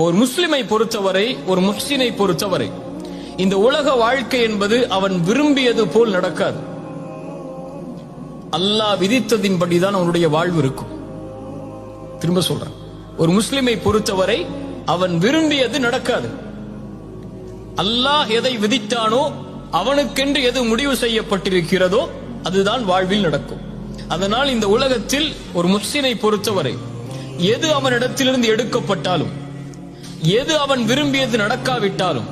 ஒரு முஸ்லிமை பொறுத்தவரை, ஒரு முஹ்சினை பொறுத்தவரை, இந்த உலக வாழ்க்கை என்பது அவன் விரும்பியது போல் நடக்காது. அல்லாஹ் விதித்ததின்படிதான் அவனுடைய வாழ்வு இருக்கும். திரும்ப சொல்றேன், ஒரு முஸ்லிமை பொறுத்தவரை அவன் விரும்பியது நடக்காது. அல்லாஹ் எதை விதித்தானோ, அவனுக்கென்று எது முடிவு செய்யப்பட்டிருக்கிறதோ அதுதான் வாழ்வில் நடக்கும். அதனால் இந்த உலகத்தில் ஒரு முஹ்சினை பொறுத்தவரை எது அவனிடத்திலிருந்து எடுக்கப்பட்டாலும், எது அவன் விரும்பியது நடக்காவிட்டாலும்,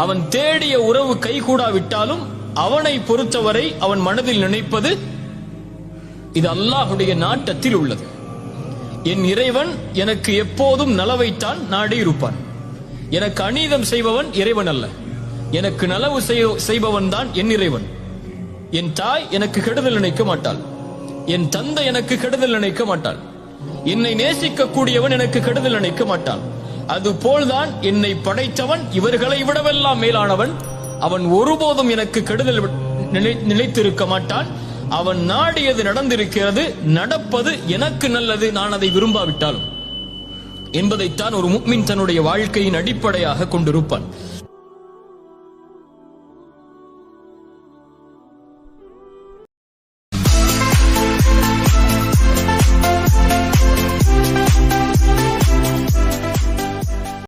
அவன் தேடிய உறவு கைகூடாவிட்டாலும், அவனை பொறுத்தவரை அவன் மனதில் நினைப்பது இது அல்லாஹுடைய நாட்டத்தில் உள்ளது. என் இறைவன் எனக்கு எப்போதும் நலவைத்தான் நாடி இருப்பான். எனக்கு அநீதம் செய்பவன் இறைவன் அல்ல, எனக்கு நலவு செய்பவன் தான் என் இறைவன். என் தாய் எனக்கு கெடுதல் நினைக்க மாட்டாள், என் தந்தை எனக்கு கெடுதல் நினைக்க மாட்டாள், என்னை நேசிக்க கூடியவன் எனக்கு கெடுதல் நினைக்க மாட்டான். அதுபோல்தான் என்னை படைத்தவன் இவர்களை விடவெல்லாம் மேலானவன். அவன் ஒருபோதும் எனக்கு கெடுதல் நினைத்திருக்க மாட்டான். அவன் நாடியது நடந்திருக்கிறது, நடப்பது எனக்கு நல்லது, நான் அதை விரும்பாவிட்டாலும் என்பதைத்தான் ஒரு முஃமின் தன்னுடைய வாழ்க்கையின் அடிப்படையாக கொண்டிருப்பான்.